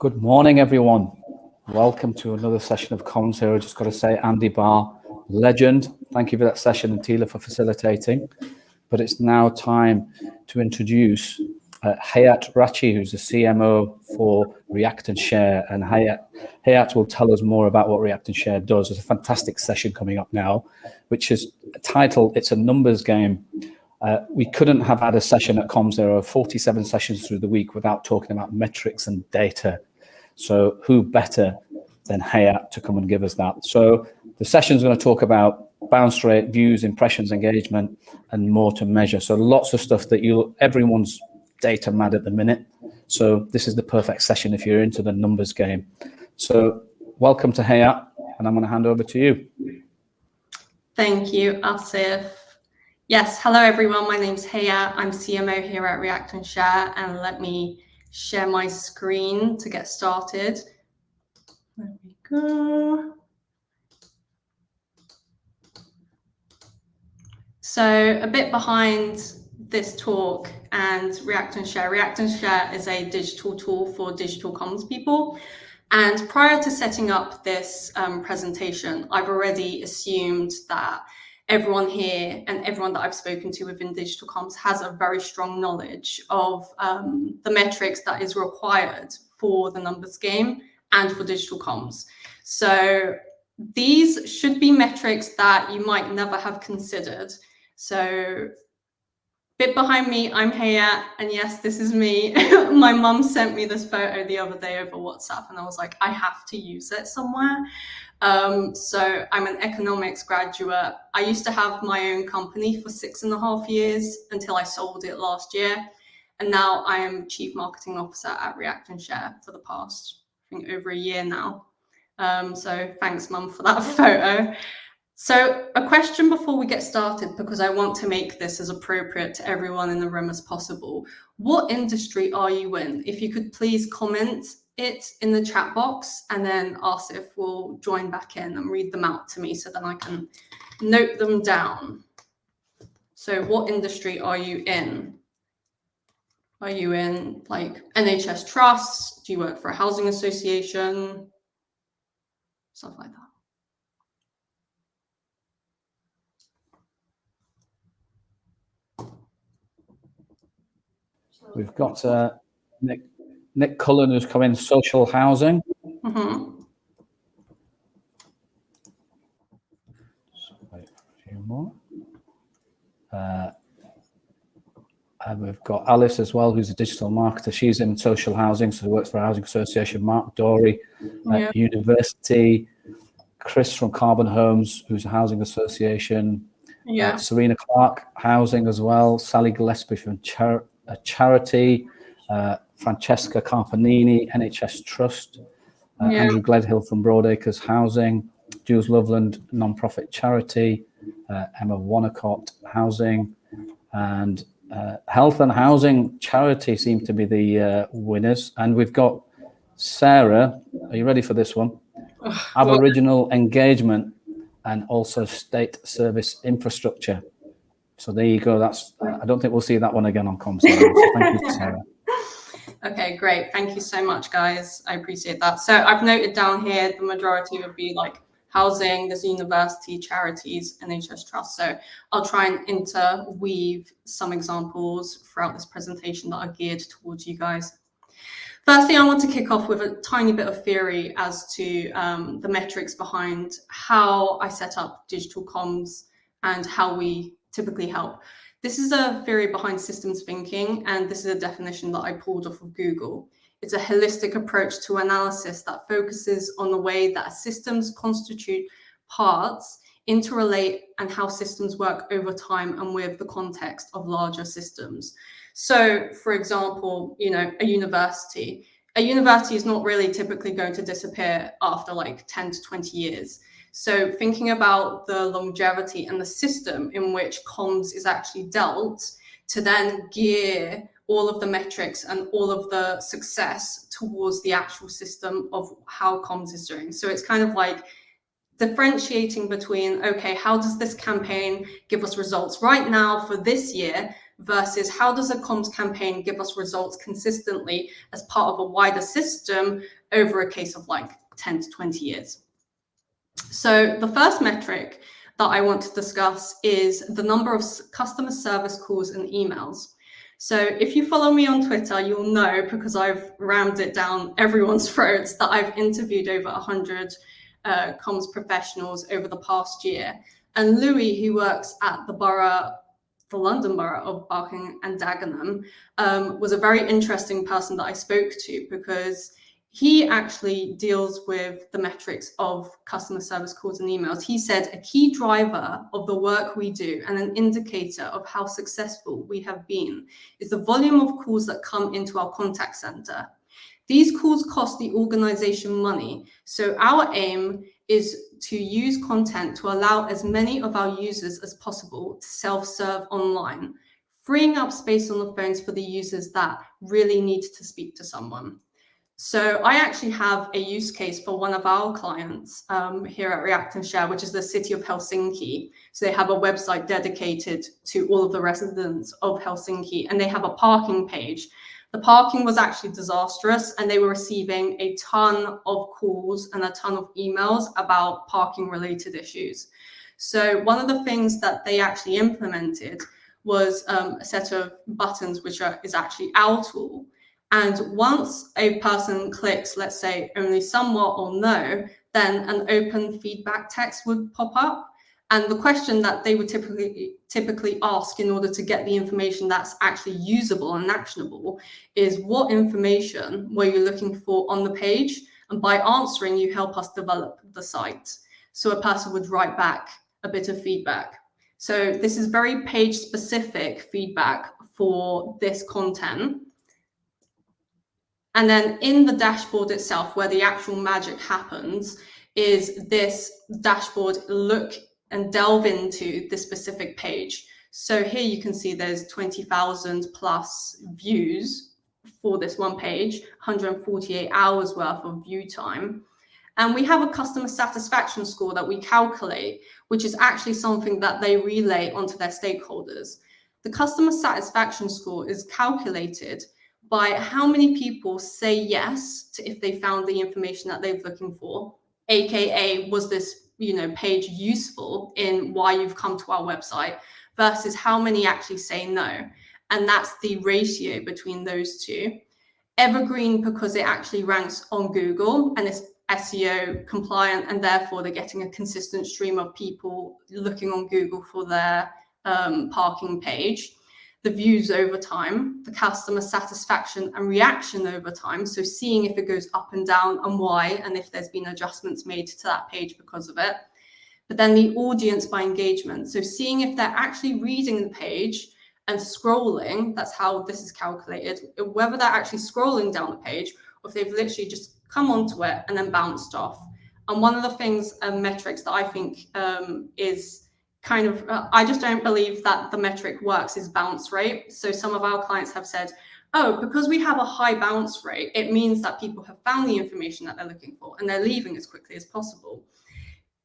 Good morning, everyone. Welcome to another session of commsHERO. Just got to say, Andy Barr, legend. Thank you for that session, and Tila for facilitating. But it's now time to introduce Hayat Rachi, who's the CMO for React and Share. And Hayat will tell us more about what React and Share does. There's a fantastic session coming up now, which is titled, It's a Numbers Game. We couldn't have had a session at commsHERO, 47 sessions through the week, without talking about metrics and data. So who better than Hayat to come and give us that? So the session is going to talk about bounce rate, views, impressions, engagement, and more to measure. So lots of stuff that everyone's data mad at the minute. So this is the perfect session if you're into the numbers game. So welcome to Hayat, and I'm going to hand over to you. Thank you, Asif. Yes, hello everyone, my name's Hayat. I'm CMO here at React and Share, and let me share my screen to get started. There we go. So a bit behind this talk and React and Share. React and Share is a digital tool for digital comms people. And prior to setting up this presentation, I've already assumed that everyone here and everyone that I've spoken to within digital comms has a very strong knowledge of the metrics that is required for the numbers game and for digital comms. So these should be metrics that you might never have considered. So bit behind me, I'm Hayat, and yes, this is me. My mum sent me this photo the other day over WhatsApp, and I was like, I have to use it somewhere. So I'm an economics graduate. I used to have my own company for 6.5 years until I sold it last year. And now I am Chief Marketing Officer at React and Share for the past, I think, over a year now. So thanks, Mum, for that photo. So a question before we get started, because I want to make this as appropriate to everyone in the room as possible. What industry are you in? If you could please comment it in the chat box, and then Asif will join back in and read them out to me so that I can note them down. So what industry are you in? Are you in like NHS trusts? Do you work for a housing association? Stuff like that. We've got Nick Cullen, who's come in, social housing. Mm-hmm. So wait for a few more. And we've got Alice as well, who's a digital marketer. She's in social housing, so works for a housing association. Mark Dory, university. Chris from Carbon Homes, who's a housing association. Serena Clark, housing as well. Sally Gillespie from charity. Francesca Carpanini, NHS Trust. Andrew Gledhill from Broadacres Housing. Jules Loveland, non-profit charity. Emma Wanacott, housing. And health and housing charity seem to be the winners. And we've got Sarah. Are you ready for this one? Aboriginal engagement and also state service infrastructure. So there you go. That's I don't think we'll see that one again on commsHERO. So thank you, Sarah. Okay, great. Thank you so much, guys. I appreciate that. So I've noted down here the majority would be like housing, there's university, charities, NHS Trust. So I'll try and interweave some examples throughout this presentation that are geared towards you guys. Firstly, I want to kick off with a tiny bit of theory as to the metrics behind how I set up digital comms and how we typically help. This is a theory behind systems thinking, and this is a definition that I pulled off of Google. It's a holistic approach to analysis that focuses on the way that systems constitute parts, interrelate, and how systems work over time and with the context of larger systems. So, for example, a university is not really typically going to disappear after like 10 to 20 years. So thinking about the longevity and the system in which comms is actually dealt to then gear all of the metrics and all of the success towards the actual system of how comms is doing. So it's kind of like differentiating between, okay, how does this campaign give us results right now for this year versus how does a comms campaign give us results consistently as part of a wider system over a case of like 10 to 20 years. So the first metric that I want to discuss is the number of customer service calls and emails. So if you follow me on Twitter, you'll know, because I've rammed it down everyone's throats, that I've interviewed over 100 comms professionals over the past year. And Louis, who works at the London Borough of Barking and Dagenham, was a very interesting person that I spoke to, because he actually deals with the metrics of customer service calls and emails. He said a key driver of the work we do and an indicator of how successful we have been is the volume of calls that come into our contact center. These calls cost the organization money, so our aim is to use content to allow as many of our users as possible to self-serve online, freeing up space on the phones for the users that really need to speak to someone. So I actually have a use case for one of our clients here at React and Share, which is the city of Helsinki. So they have a website dedicated to all of the residents of Helsinki, and they have a parking page. The parking was actually disastrous, and they were receiving a ton of calls and a ton of emails about parking related issues. So one of the things that they actually implemented was a set of buttons, which is actually our tool. And once a person clicks, let's say, only somewhat or no, then an open feedback text would pop up. And the question that they would typically ask in order to get the information that's actually usable and actionable is, what information were you looking for on the page? And by answering, you help us develop the site. So a person would write back a bit of feedback. So this is very page specific feedback for this content. And then in the dashboard itself, where the actual magic happens, is this dashboard look and delve into the specific page. So here you can see there's 20,000 plus views for this one page, 148 hours worth of view time. And we have a customer satisfaction score that we calculate, which is actually something that they relay onto their stakeholders. The customer satisfaction score is calculated by how many people say yes to if they found the information that they're looking for, aka was this page useful in why you've come to our website, versus how many actually say no. And that's the ratio between those two. Evergreen, because it actually ranks on Google and it's SEO compliant, and therefore they're getting a consistent stream of people looking on Google for their parking page. The views over time, the customer satisfaction and reaction over time. So seeing if it goes up and down and why, and if there's been adjustments made to that page because of it. But then the audience by engagement. So seeing if they're actually reading the page and scrolling, that's how this is calculated, whether they're actually scrolling down the page or if they've literally just come onto it and then bounced off. And one of the things, metrics that I think is kind of, I just don't believe that the metric works, is bounce rate. So some of our clients have said, oh, because we have a high bounce rate, it means that people have found the information that they're looking for and they're leaving as quickly as possible.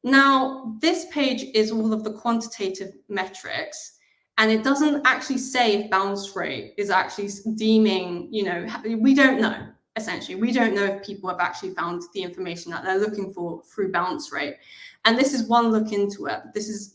Now, this page is all of the quantitative metrics, and it doesn't actually say if bounce rate is actually deeming, we don't know. Essentially, we don't know if people have actually found the information that they're looking for through bounce rate. And this is one look into it. This is,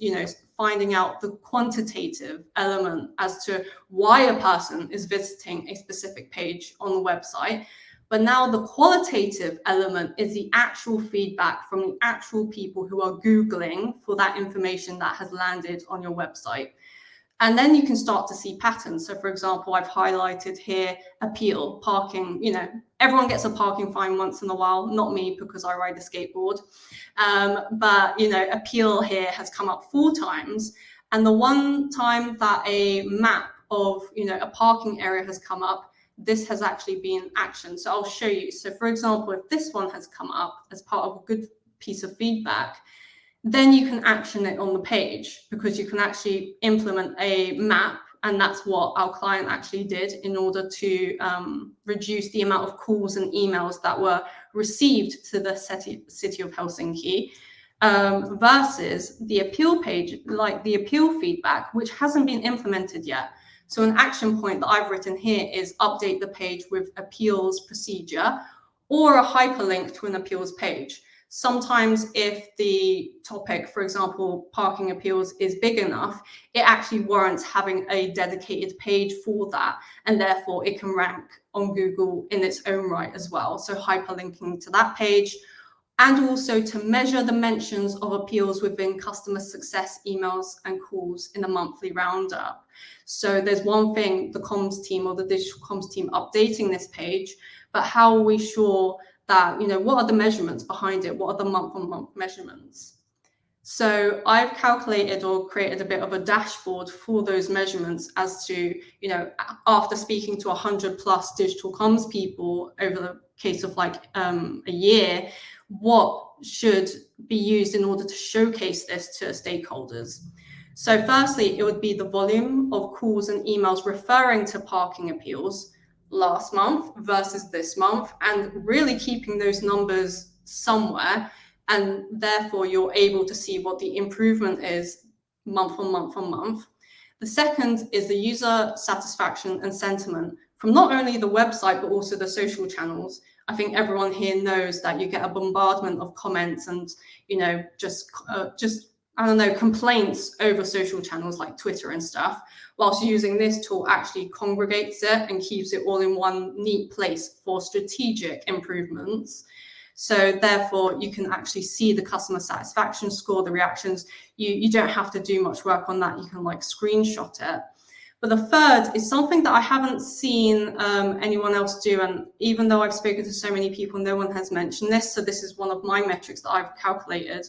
finding out the quantitative element as to why a person is visiting a specific page on the website. But now the qualitative element is the actual feedback from the actual people who are Googling for that information that has landed on your website. And then you can start to see patterns. So for example, I've highlighted here appeal, parking, everyone gets a parking fine once in a while, not me because I ride a skateboard. But appeal here has come up 4 times. And the one time that a map of, a parking area has come up, this has actually been action. So I'll show you. So for example, if this one has come up as part of a good piece of feedback, then you can action it on the page, because you can actually implement a map. And that's what our client actually did in order to reduce the amount of calls and emails that were received to the city of Helsinki. versus the appeal page, like the appeal feedback, which hasn't been implemented yet. So an action point that I've written here is update the page with appeals procedure or a hyperlink to an appeals page. Sometimes if the topic, for example, parking appeals, is big enough, it actually warrants having a dedicated page for that, and therefore it can rank on Google in its own right as well. So hyperlinking to that page, and also to measure the mentions of appeals within customer success emails and calls in the monthly roundup. So there's one thing, the comms team or the digital comms team updating this page, but how are we sure that, what are the measurements behind it? What are the month-on-month measurements? So I've calculated or created a bit of a dashboard for those measurements as to, after speaking to 100 plus digital comms people over the case of like a year, what should be used in order to showcase this to stakeholders. So firstly, it would be the volume of calls and emails referring to parking appeals last month versus this month, and really keeping those numbers somewhere, and therefore you're able to see what the improvement is month on month on month. The second is the user satisfaction and sentiment from not only the website but also the social channels. I think everyone here knows that you get a bombardment of comments and just I don't know, complaints over social channels like Twitter and stuff, whilst using this tool actually congregates it and keeps it all in one neat place for strategic improvements. So therefore, you can actually see the customer satisfaction score, the reactions. You don't have to do much work on that. You can like screenshot it. But the third is something that I haven't seen anyone else do. And even though I've spoken to so many people, no one has mentioned this. So this is one of my metrics that I've calculated,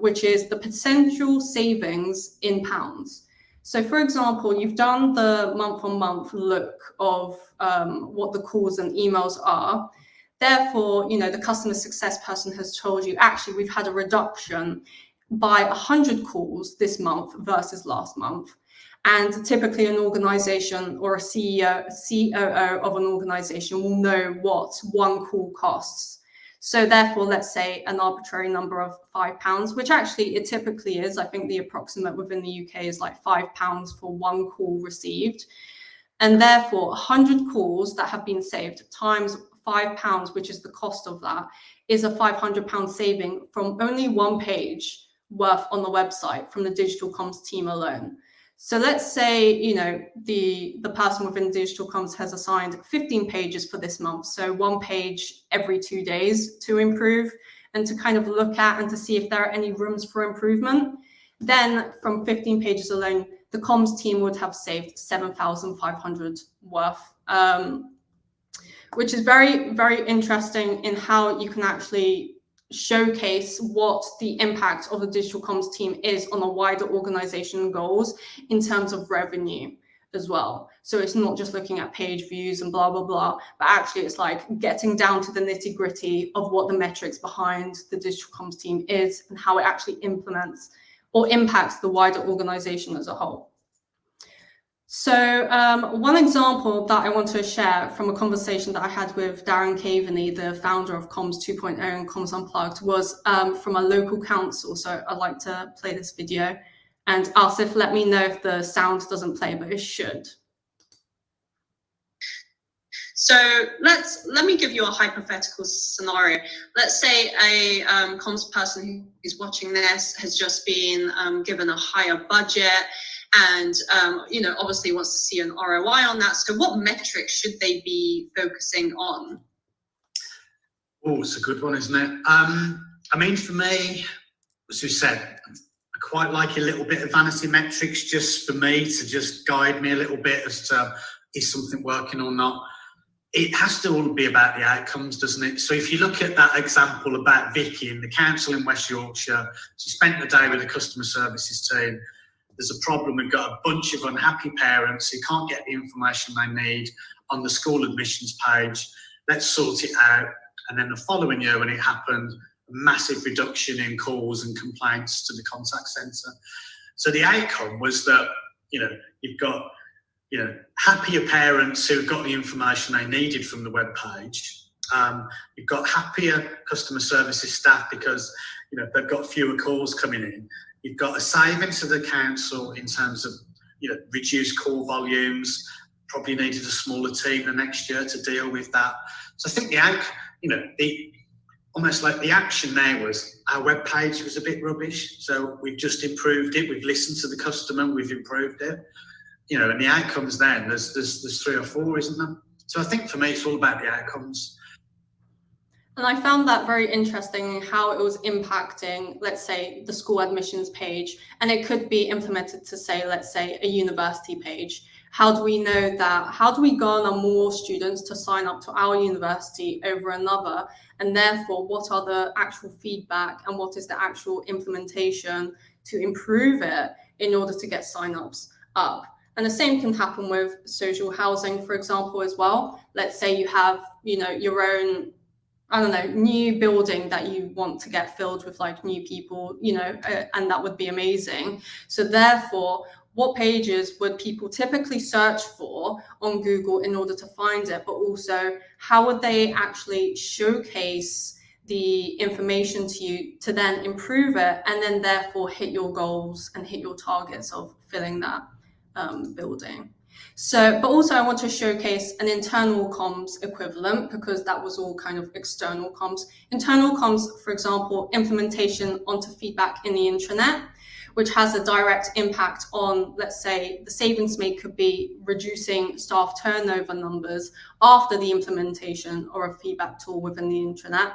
which is the potential savings in pounds. So for example, you've done the month-on-month look of what the calls and emails are. Therefore, the customer success person has told you, actually, we've had a reduction by 100 calls this month versus last month. And typically an organization or a CEO, COO of an organization will know what one call costs. So therefore, let's say an arbitrary number of £5, which actually it typically is. I think the approximate within the UK is like £5 for one call received. And therefore 100 calls that have been saved times £5, which is the cost of that, is a £500 saving from only one page worth on the website from the digital comms team alone. So let's say, the person within digital comms has assigned 15 pages for this month. So one page every 2 days to improve and to kind of look at and to see if there are any rooms for improvement. Then from 15 pages alone, the comms team would have saved 7,500 worth, which is very, very interesting in how you can actually showcase what the impact of the digital comms team is on a wider organization goals in terms of revenue as well. So it's not just looking at page views and blah, blah, blah, but actually it's like getting down to the nitty gritty of what the metrics behind the digital comms team is and how it actually implements or impacts the wider organization as a whole. So one example that I want to share from a conversation that I had with Darren Caveney, the founder of Comms 2.0 and Comms Unplugged, was from a local council. So I'd like to play this video. And Asif, let me know if the sound doesn't play, but it should. So let me give you a hypothetical scenario. Let's say a comms person who's watching this has just been given a higher budget and obviously wants to see an ROI on that. So what metrics should they be focusing on? Oh, it's a good one, isn't it? I mean, for me, as you said, I quite like a little bit of vanity metrics just for me to just guide me a little bit as to is something working or not. It has to all be about the outcomes, doesn't it? So if you look at that example about Vicky in the council in West Yorkshire, she spent the day with the customer services team. There's a problem. We've got a bunch of unhappy parents who can't get the information they need on the school admissions page. Let's sort it out. And then the following year when it happened, a massive reduction in calls and complaints to the contact centre. So the outcome was that, you've got, happier parents who've got the information they needed from the web page, You've got happier customer services staff because they've got fewer calls coming in. You've got a savings to the council in terms of reduced call volumes. Probably needed a smaller team the next year to deal with that. So I think almost like the action there was our web page was a bit rubbish, so we've just improved it. We've listened to the customer, we've improved it. And the outcomes then there's 3 or 4, isn't there? So I think for me it's all about the outcomes. And I found that very interesting how it was impacting, let's say, the school admissions page, and it could be implemented to say, let's say, a university page. How do we know that? How do we garner more students to sign up to our university over another? And therefore, what are the actual feedback and what is the actual implementation to improve it in order to get signups up? And the same can happen with social housing, for example, as well. Let's say you have, your own, new building that you want to get filled with like new people, and that would be amazing. So therefore, what pages would people typically search for on Google in order to find it? But also, how would they actually showcase the information to you to then improve it and then therefore hit your goals and hit your targets of filling that building? So, but also I want to showcase an internal comms equivalent because that was all kind of external comms. Internal comms, for example, implementation onto feedback in the intranet, which has a direct impact on, let's say, the savings made could be reducing staff turnover numbers after the implementation or a feedback tool within the intranet.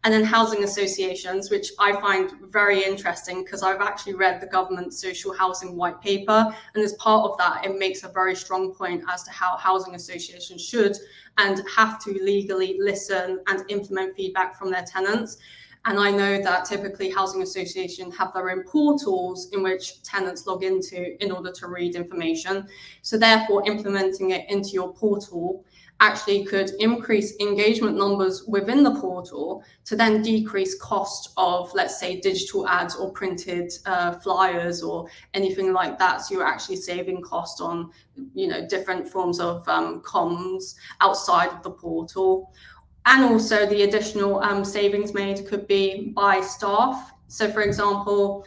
And then housing associations, which I find very interesting because I've actually read the government social housing white paper. And as part of that, it makes a very strong point as to how housing associations should and have to legally listen and implement feedback from their tenants. And I know that typically housing associations have their own portals in which tenants log into in order to read information. So therefore, implementing it into your portal actually could increase engagement numbers within the portal to then decrease cost of, let's say, digital ads or printed flyers or anything like that. So you're actually saving cost on, different forms of comms outside of the portal. And also the additional savings made could be by staff. So for example,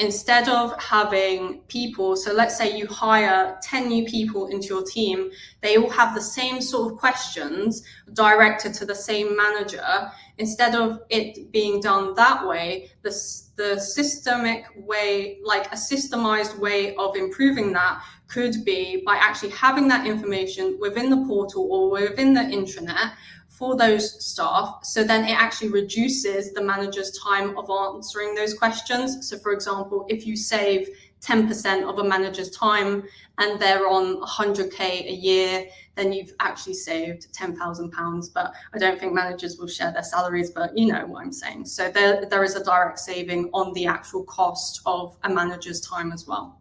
instead of having people, so let's say you hire 10 new people into your team, they all have the same sort of questions directed to the same manager. Instead of it being done that way, the systemic way, like a systemized way of improving that could be by actually having that information within the portal or within the intranet for those staff. So then it actually reduces the manager's time of answering those questions. So for example, if you save 10% of a manager's time and they're on 100K a year, then you've actually saved £10,000. But I don't think managers will share their salaries, but you know what I'm saying. So there is a direct saving on the actual cost of a manager's time as well.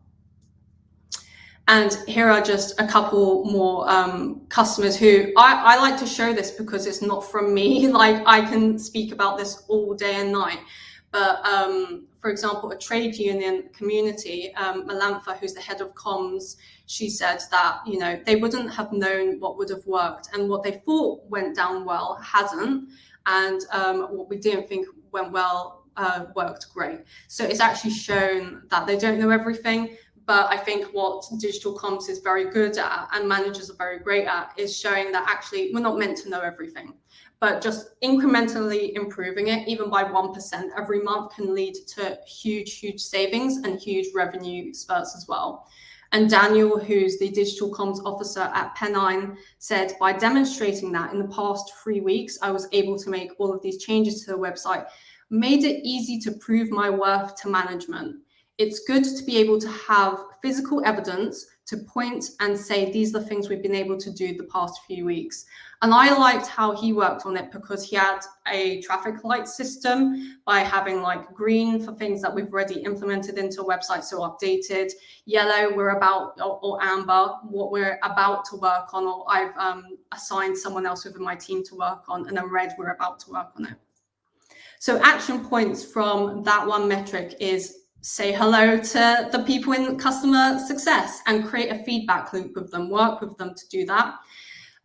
And here are just a couple more customers who I like to show this because it's not from me. Like I can speak about this all day and night. But for example, a trade union community, Malantha, who's the head of comms, she said that, they wouldn't have known what would have worked, and what they thought went down well hasn't. And what we didn't think went well worked great. So it's actually shown that they don't know everything. But I think what digital comms is very good at, and managers are very great at, is showing that actually we're not meant to know everything, but just incrementally improving it, even by 1% every month, can lead to huge savings and huge revenue spurts as well. And Daniel, who's the digital comms officer at Pennine, said, by demonstrating that in the past 3 weeks, I was able to make all of these changes to the website, made it easy to prove my worth to management. It's good to be able to have physical evidence to point and say, these are the things we've been able to do the past few weeks. And I liked how he worked on it because he had a traffic light system by having like green for things that we've already implemented into a website, so updated, yellow, we're about, or amber, what we're about to work on, or I've assigned someone else within my team to work on, and then red, we're about to work on it. So action points from that one metric is say hello to the people in customer success and create a feedback loop with them, work with them to do that.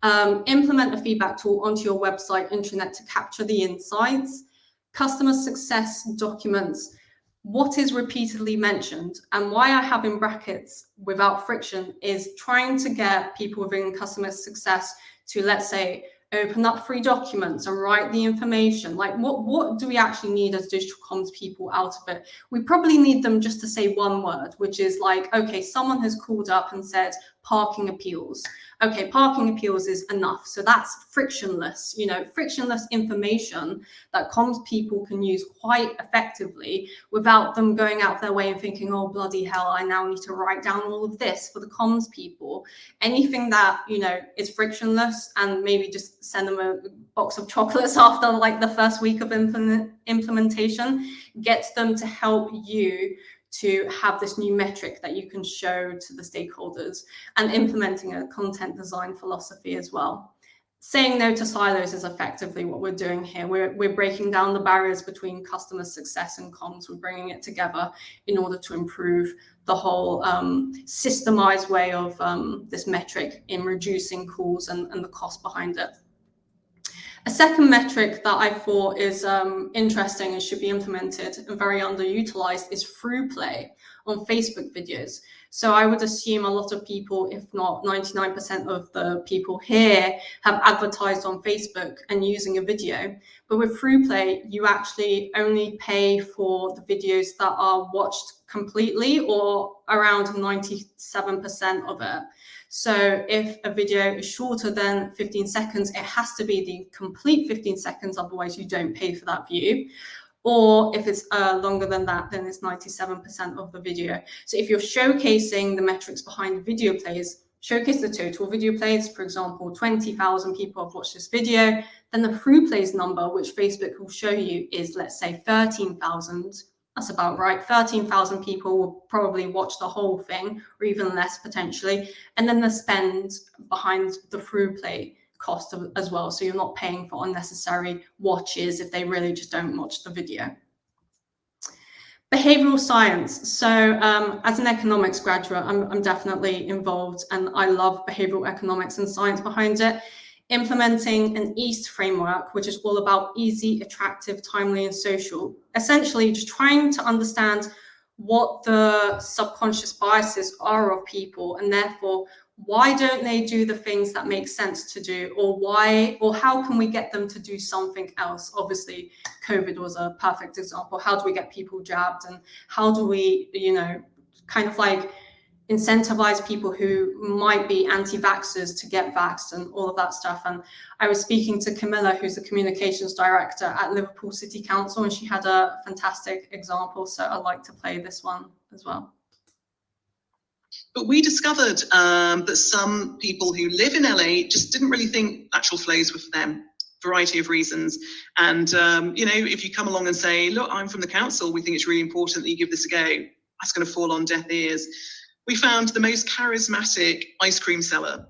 Implement a feedback tool onto your website intranet to capture the insights. Customer success documents what is repeatedly mentioned, and why I have in brackets without friction is trying to get people within customer success to, let's say, open up free documents and write the information. Like what do we actually need as digital comms people out of it? We probably need them just to say one word, which is like, okay, someone has called up and said parking appeals. Okay, parking appeals is enough. So that's frictionless, you know, frictionless information that comms people can use quite effectively without them going out of their way and thinking, oh, bloody hell, I now need to write down all of this for the comms people. Anything that, you know, is frictionless, and maybe just send them a box of chocolates after like the first week of implementation, gets them to help you to have this new metric that you can show to the stakeholders, and implementing a content design philosophy as well. Saying no to silos is effectively what we're doing here. We're breaking down the barriers between customer success and comms. We're bringing it together in order to improve the whole systemized way of this metric in reducing calls and the cost behind it. A second metric that I thought is interesting and should be implemented and very underutilized is through play on Facebook videos. So I would assume a lot of people, if not 99% of the people here, have advertised on Facebook and using a video. But with through play, you actually only pay for the videos that are watched completely or around 97% of it. So if a video is shorter than 15 seconds, it has to be the complete 15 seconds, otherwise you don't pay for that view. Or if it's longer than that, then it's 97% of the video. So if you're showcasing the metrics behind video plays, showcase the total video plays. For example, 20,000 people have watched this video. Then the through plays number, which Facebook will show you, is, let's say, 13,000. That's about right. 13,000 people will probably watch the whole thing, or even less potentially. And then the spend behind the through play cost as well. So you're not paying for unnecessary watches if they really just don't watch the video. Behavioral science. So as an economics graduate, I'm definitely involved, and I love behavioral economics and science behind it. Implementing an EAST framework, which is all about easy, attractive, timely, and social. Essentially, just trying to understand what the subconscious biases are of people, and therefore, why don't they do the things that make sense to do, or how can we get them to do something else? Obviously, COVID was a perfect example. How do we get people jabbed, and how do we, you know, kind of like incentivize people who might be anti-vaxxers to get vaxxed and all of that stuff. And I was speaking to Camilla, who's the communications director at Liverpool City Council, and she had a fantastic example. So I'd like to play this one as well. But we discovered that some people who live in LA just didn't really think lateral flows were for them, variety of reasons. And, you know, if you come along and say, look, I'm from the council, we think it's really important that you give this a go, that's going to fall on deaf ears. We found the most charismatic ice cream seller.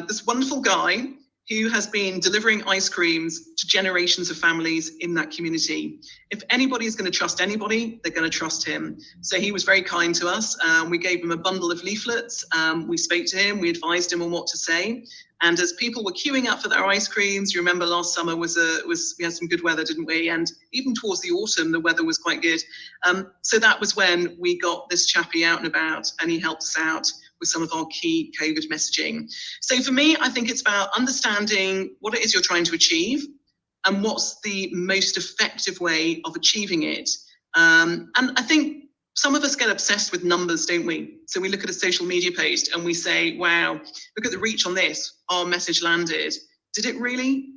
This wonderful guy who has been delivering ice creams to generations of families in that community. If anybody is going to trust anybody, they're going to trust him. So he was very kind to us. We gave him a bundle of leaflets. We spoke to him. We advised him on what to say. And as people were queuing up for their ice creams, you remember last summer we had some good weather, didn't we? And even towards the autumn, the weather was quite good. So that was when we got this chappie out and about, and he helped us out with some of our key COVID messaging. So for me, I think it's about understanding what it is you're trying to achieve and what's the most effective way of achieving it. And I think some of us get obsessed with numbers, don't we? So we look at a social media post and we say, wow, look at the reach on this. Our message landed. Did it really?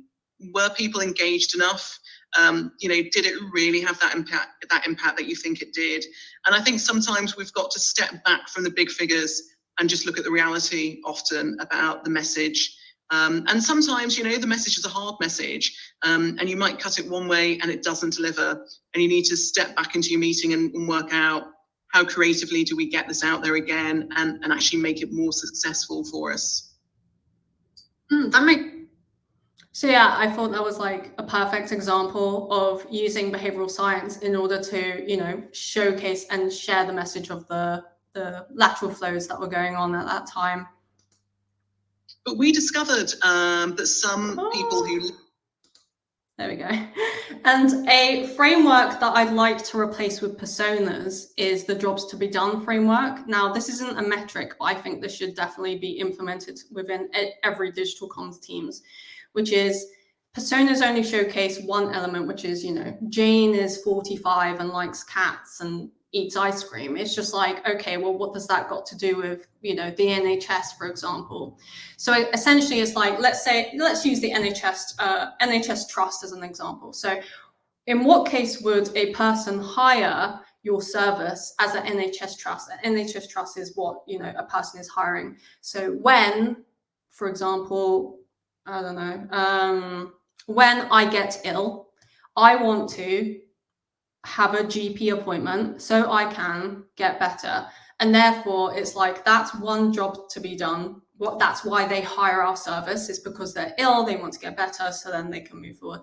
Were people engaged enough? You know, did it really have that impact that you think it did? And I think sometimes we've got to step back from the big figures and just look at the reality often about the message. And sometimes, you know, the message is a hard message, and you might cut it one way and it doesn't deliver. And you need to step back into your meeting and work out how creatively do we get this out there again and actually make it more successful for us. So yeah, I thought that was like a perfect example of using behavioral science in order to, you know, showcase and share the message of the lateral flows that were going on at that time. But we discovered that some people who... There we go. And a framework that I'd like to replace with personas is the jobs to be done framework. Now, this isn't a metric, but I think this should definitely be implemented within every digital comms teams, which is personas only showcase one element, which is, you know, Jane is 45 and likes cats and eats ice cream. It's just like, okay, well, what does that got to do with, you know, the NHS, for example? So essentially it's like, let's use the NHS trust as an example. So in what case would a person hire your service as an NHS trust? An NHS trust is what, you know, a person is hiring. So when, for example, I don't know, when I get ill, I want to have a GP appointment so I can get better. And therefore it's like, that's one job to be done. That's why they hire our service, is because they're ill, they want to get better, so then they can move forward.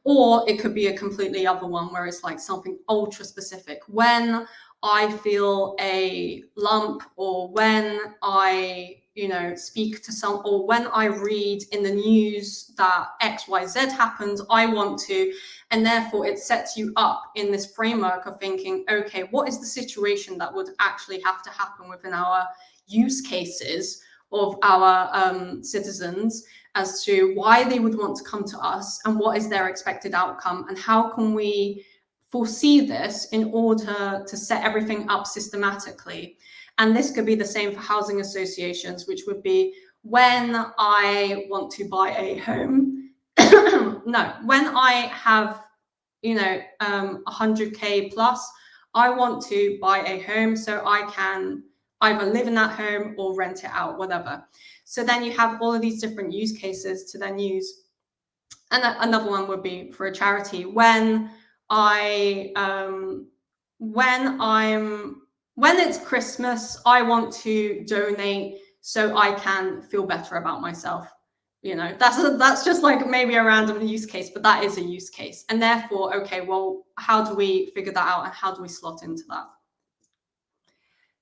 Or it could be a completely other one where it's like something ultra specific. When I feel a lump, or when I, you know, speak to some, or when I read in the news that XYZ happens, I want to, and therefore it sets you up in this framework of thinking, okay, what is the situation that would actually have to happen within our use cases of our citizens as to why they would want to come to us, and what is their expected outcome, and how can we foresee this in order to set everything up systematically. And this could be the same for housing associations, which would be, when I want to buy a home, no, when I have, you know, 100K plus, I want to buy a home so I can either live in that home or rent it out, whatever. So then you have all of these different use cases to then use. And another one would be for a charity. When it's Christmas, I want to donate so I can feel better about myself. You know, that's just like maybe a random use case, but that is a use case. And therefore, okay, well, how do we figure that out, and how do we slot into that?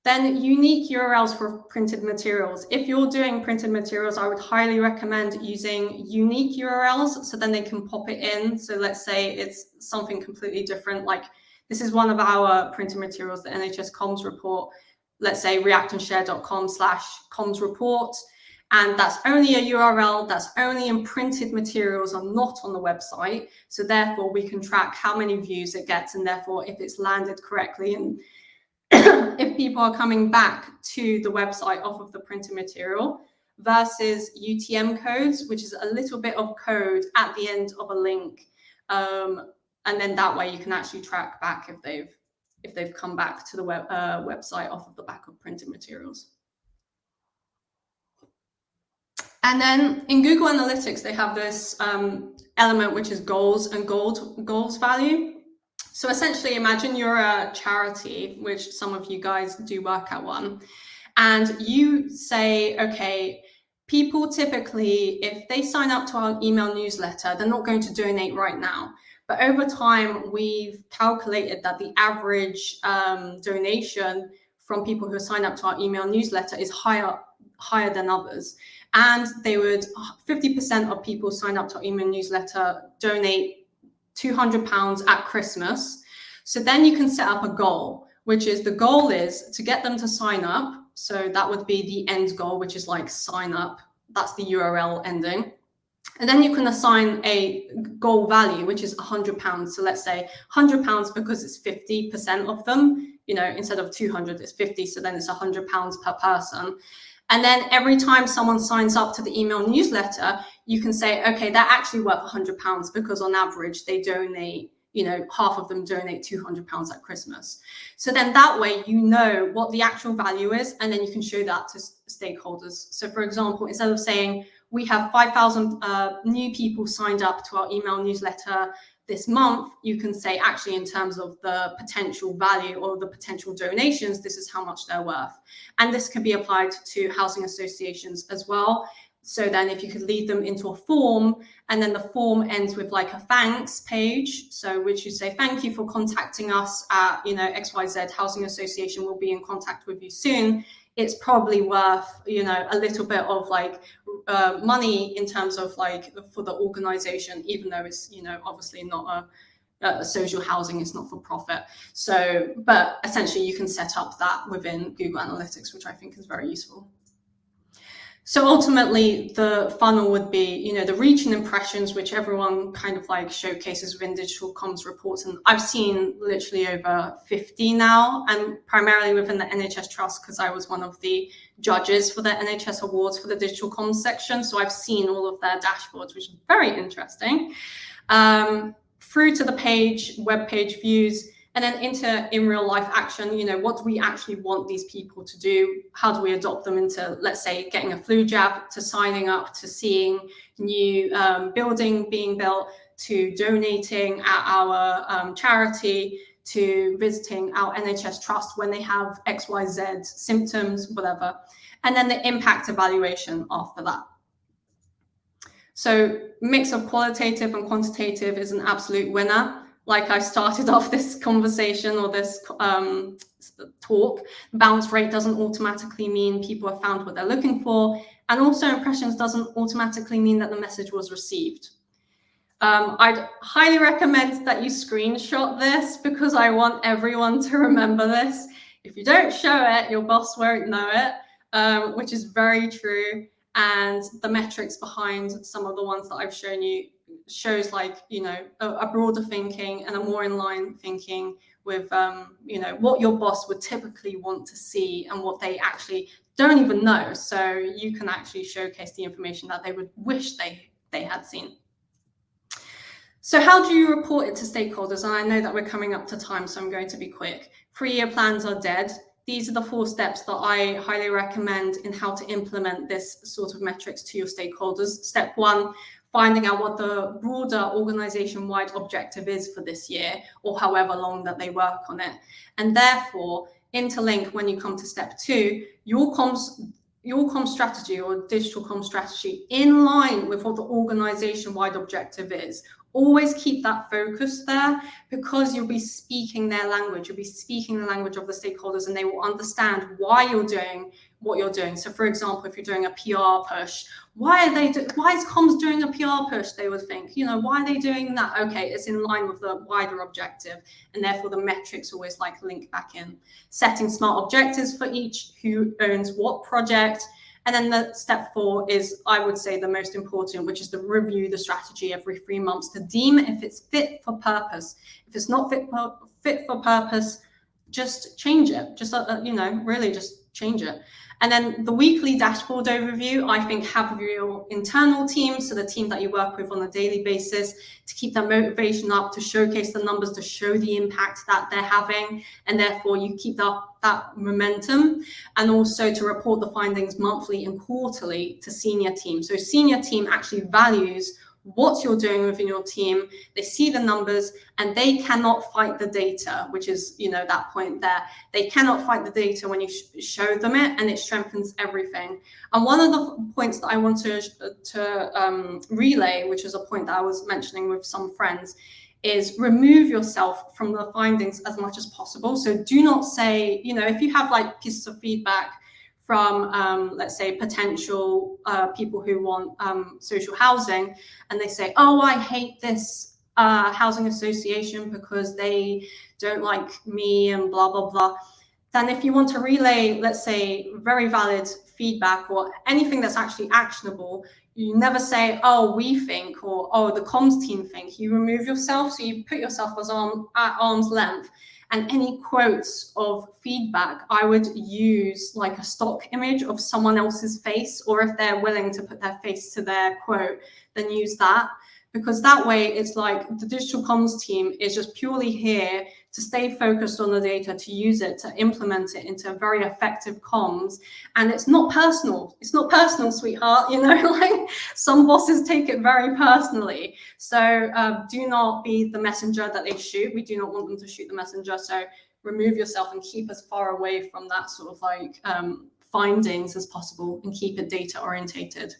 Then unique URLs for printed materials. If you're doing printed materials, I would highly recommend using unique URLs, so then they can pop it in. So let's say it's something completely different. Like, this is one of our printed materials, the NHS comms report. Let's say reactandshare.com/comms report. And that's only a URL that's only in printed materials and not on the website. So therefore we can track how many views it gets, and therefore if it's landed correctly, and if people are coming back to the website off of the printed material, versus UTM codes, which is a little bit of code at the end of a link. And then that way you can actually track back if they've come back to the website off of the back of printed materials. And then in Google Analytics, they have this element, which is goals and goals value. So essentially, imagine you're a charity, which some of you guys do work at one, and you say, okay, people typically, if they sign up to our email newsletter, they're not going to donate right now. But over time, we've calculated that the average donation from people who sign up to our email newsletter is higher than others. And they would, 50% of people sign up to our email newsletter donate £200 at Christmas. So then you can set up a goal, which is, the goal is to get them to sign up. So that would be the end goal, which is like sign up. That's the URL ending. And then you can assign a goal value, which is £100. So let's say £100 because it's 50% of them, you know, instead of 200, it's 50. So then it's £100 per person. And then every time someone signs up to the email newsletter, you can say, okay, they're actually worth £100 because on average they donate, you know, half of them donate £200 at Christmas. So then that way, you know what the actual value is, and then you can show that to stakeholders. So for example, instead of saying we have 5,000 new people signed up to our email newsletter this month, you can say, actually, in terms of the potential value or the potential donations, this is how much they're worth. And this can be applied to housing associations as well. So then if you could lead them into a form, and then the form ends with like a thanks page, so which you say, thank you for contacting us at, you know, XYZ Housing Association will be in contact with you soon it's probably worth, you know, a little bit of like money in terms of like for the organization, even though it's, you know, obviously not a social housing, it's not for profit. So, but essentially you can set up that within Google Analytics, which I think is very useful. So ultimately, the funnel would be, you know, the reach and impressions, which everyone kind of like showcases within digital comms reports. And I've seen literally over 50 now, and primarily within the NHS Trust, because I was one of the judges for the NHS Awards for the digital comms section. So I've seen all of their dashboards, which is very interesting. Through to the page, web page views, and then into in real life action. You know, what do we actually want these people to do? How do we adopt them into, let's say, getting a flu jab, to signing up, to seeing new building being built, to donating at our charity, to visiting our NHS Trust when they have XYZ symptoms, whatever. And then the impact evaluation after that. So mix of qualitative and quantitative is an absolute winner. Like I started off this conversation or this talk, bounce rate doesn't automatically mean people have found what they're looking for. And also impressions doesn't automatically mean that the message was received. I'd highly recommend that you screenshot this, because I want everyone to remember this. If you don't show it, your boss won't know it, which is very true. And the metrics behind some of the ones that I've shown you shows like, you know, a broader thinking and a more in line thinking with, you know, what your boss would typically want to see and what they actually don't even know. So you can actually showcase the information that they would wish they had seen. So how do you report it to stakeholders? And I know that we're coming up to time, so I'm going to be quick. 3-year plans are dead. These are the 4 steps that I highly recommend in how to implement this sort of metrics to your stakeholders. Step 1, finding out what the broader organization-wide objective is for this year, or however long that they work on it. And therefore, interlink when you come to step 2, your comms strategy or digital comms strategy in line with what the organization-wide objective is. Always keep that focus there, because you'll be speaking their language. You'll be speaking the language of the stakeholders, and they will understand why you're doing what you're doing. So for example, if you're doing a PR push, why is comms doing a PR push? They would think, you know, why are they doing that? Okay, it's in line with the wider objective, and therefore the metrics always like link back in. Setting smart objectives for each, who owns what project. And then the step 4 is, I would say, the most important, which is to review the strategy every 3 months to deem if it's fit for purpose. If it's not fit for purpose, just change it. Just, you know, really just change it. And then the weekly dashboard overview, I think have your internal team, so the team that you work with on a daily basis, to keep that motivation up, to showcase the numbers, to show the impact that they're having, and therefore you keep that momentum, and also to report the findings monthly and quarterly to senior team. So senior team actually values what you're doing within your team. They see the numbers, and they cannot fight the data, which is, you know, that point there. They cannot fight the data when you show them it, and it strengthens everything. And one of the points that I want to relay, which is a point that I was mentioning with some friends, is remove yourself from the findings as much as possible. So do not say, you know, if you have like pieces of feedback from, let's say, potential people who want social housing, and they say, oh, I hate this housing association because they don't like me and blah, blah, blah. Then if you want to relay, let's say, very valid feedback or anything that's actually actionable, you never say, oh, we think, or oh, the comms team think. You remove yourself, so you put yourself at arm's length. And any quotes of feedback, I would use like a stock image of someone else's face, or if they're willing to put their face to their quote, then use that. Because that way it's like the digital comms team is just purely here to stay focused on the data, to use it, to implement it into very effective comms. And it's not personal. It's not personal, sweetheart. You know, like some bosses take it very personally. So do not be the messenger that they shoot. We do not want them to shoot the messenger. So remove yourself and keep as far away from that sort of like findings as possible, and keep it data orientated.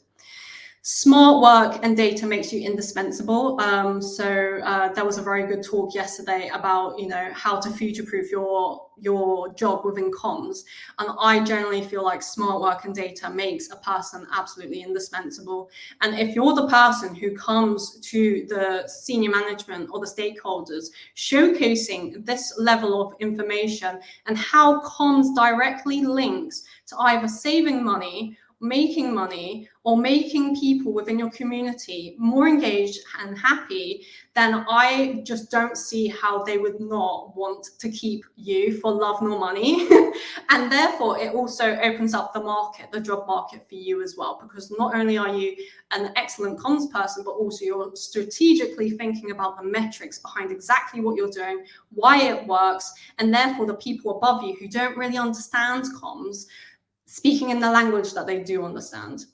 Smart work and data makes you indispensable. So there was a very good talk yesterday about, you know, how to future-proof your job within comms. And I generally feel like smart work and data makes a person absolutely indispensable. And if you're the person who comes to the senior management or the stakeholders showcasing this level of information and how comms directly links to either saving money, making money, or making people within your community more engaged and happy, then I just don't see how they would not want to keep you for love nor money. And therefore, it also opens up the market, the job market for you as well, because not only are you an excellent comms person, but also you're strategically thinking about the metrics behind exactly what you're doing, why it works, and therefore the people above you who don't really understand comms speaking in the language that they do understand.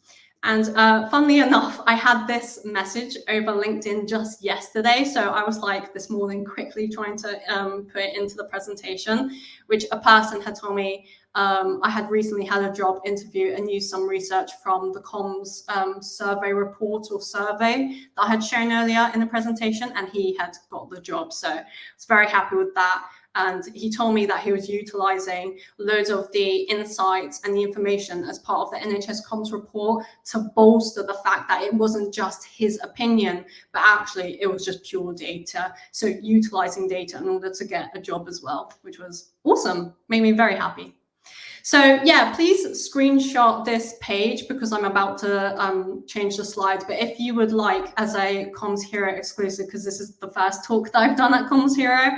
And funnily enough, I had this message over LinkedIn just yesterday. So I was like this morning quickly trying to put it into the presentation, which a person had told me I had recently had a job interview and used some research from the comms survey report or survey that I had shown earlier in the presentation, and he had got the job. So I was very happy with that. And he told me that he was utilizing loads of the insights and the information as part of the NHS comms report to bolster the fact that it wasn't just his opinion, but actually it was just pure data. So utilizing data in order to get a job as well, which was awesome, made me very happy. So yeah, please screenshot this page because I'm about to change the slides. But if you would like, as a commsHERO exclusive, because this is the first talk that I've done at commsHERO,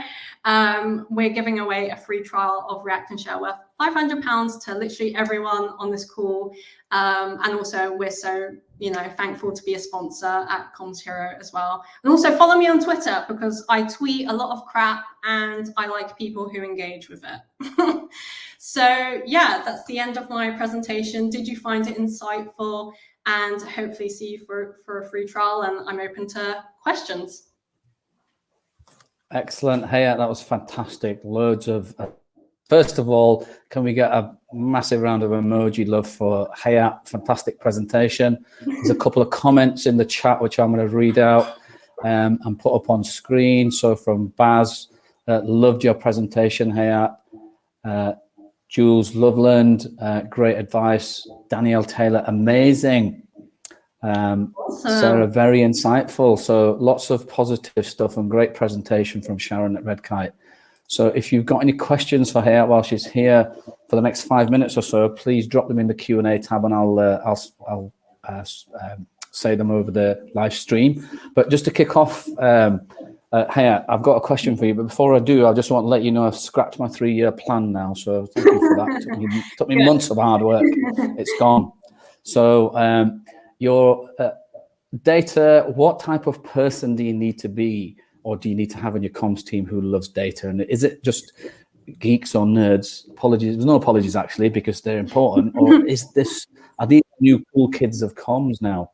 we're giving away a free trial of React and Share worth £500 to literally everyone on this call. And also we're so, you know, thankful to be a sponsor at commsHERO as well. And also follow me on Twitter because I tweet a lot of crap and I like people who engage with it. So yeah, that's the end of my presentation. Did you find it insightful? And hopefully see you for a free trial, and I'm open to questions. Excellent. Hayat, that was fantastic. Loads of, first of all, can we get a massive round of emoji love for Hayat? Fantastic presentation. There's a couple of comments in the chat, which I'm going to read out and put up on screen. So from Baz, loved your presentation, Hayat. Jules Loveland, great advice. Danielle Taylor, amazing. Sarah, very insightful. So lots of positive stuff and great presentation from Sharon at Red Kite. So if you've got any questions for Hayat while she's here for the next 5 minutes or so, please drop them in the Q&A tab and I'll say them over the live stream. But just to kick off, Hayat, I've got a question for you, but before I do, I just want to let you know I've scrapped my 3-year plan now. So thank you for that. Took me months of hard work. It's gone. So your data, what type of person do you need to be, or do you need to have in your comms team who loves data? And is it just geeks or nerds? Apologies, there's no apologies actually, because they're important. Or are these new cool kids of comms now?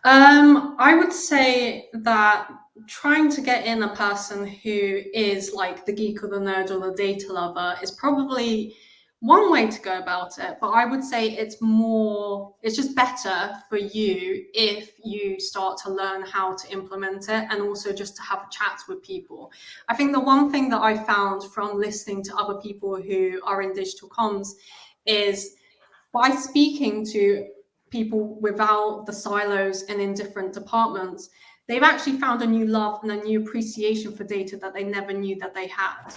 I would say that trying to get in a person who is like the geek or the nerd or the data lover is probably one way to go about it. But I would say it's just better for you if you start to learn how to implement it and also just to have chats with people. I think the one thing that I found from listening to other people who are in digital comms is by speaking to people without the silos and in different departments, they've actually found a new love and a new appreciation for data that they never knew that they had.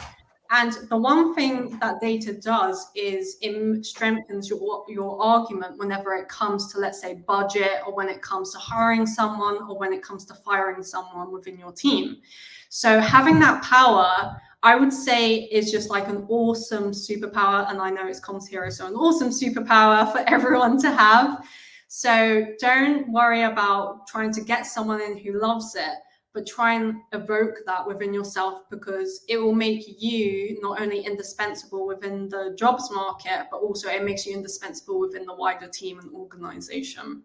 And the one thing that data does is it strengthens your argument whenever it comes to, let's say, budget, or when it comes to hiring someone, or when it comes to firing someone within your team. So having that power, I would say, is just like an awesome superpower. And I know it's commsHERO, so an awesome superpower for everyone to have. So don't worry about trying to get someone in who loves it, but try and evoke that within yourself, because it will make you not only indispensable within the jobs market, but also it makes you indispensable within the wider team and organization.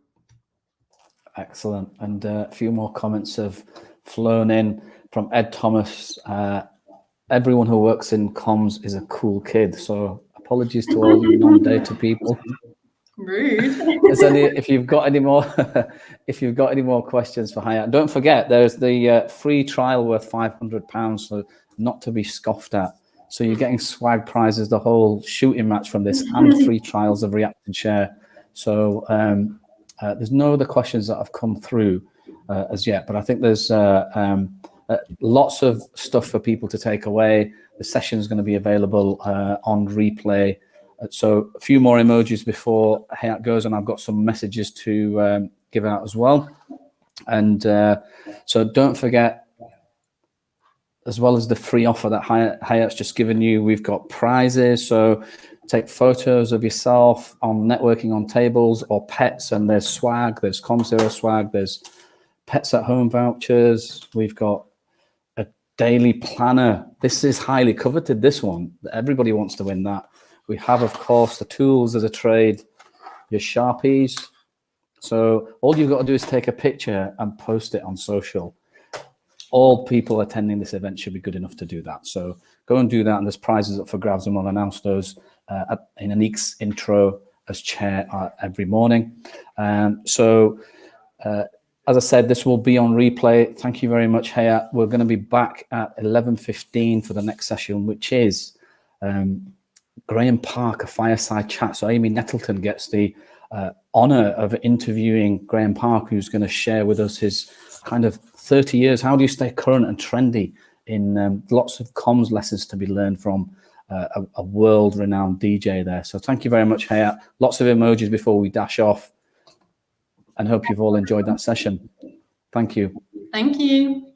Excellent. And a few more comments have flown in from Ed Thomas. Everyone who works in comms is a cool kid. So apologies to all you non-data people. Rude. If you've got any more, if you've got any more questions for Hayat, don't forget there's the free trial worth £500, so not to be scoffed at. So you're getting swag prizes, the whole shooting match from this, and free trials of React and Share. So there's no other questions that have come through as yet, but I think there's lots of stuff for people to take away. The session is going to be available on replay. So a few more emojis before Hayat goes, and I've got some messages to give out as well. And so don't forget, as well as the free offer that Hayat's just given you, we've got prizes. So take photos of yourself on networking on tables or pets, and there's swag, there's commsHERO swag, there's pets at home vouchers. We've got a daily planner. This is highly coveted, this one. Everybody wants to win that. We have, of course, the tools as a trade, your Sharpies. So all you've got to do is take a picture and post it on social. All people attending this event should be good enough to do that. So go and do that, and there's prizes up for grabs, and we'll announce those in Anik's intro as chair every morning. As I said, this will be on replay. Thank you very much, Hayat. We're going to be back at 11:15 for the next session, which is Graham Park, a fireside chat. So Amy Nettleton gets the honor of interviewing Graham Park, who's going to share with us his kind of 30 years. How do you stay current and trendy in lots of comms lessons to be learned from a world-renowned DJ there. So thank you very much, Hayat. Lots of emojis before we dash off, and hope you've all enjoyed that session. Thank you. Thank you.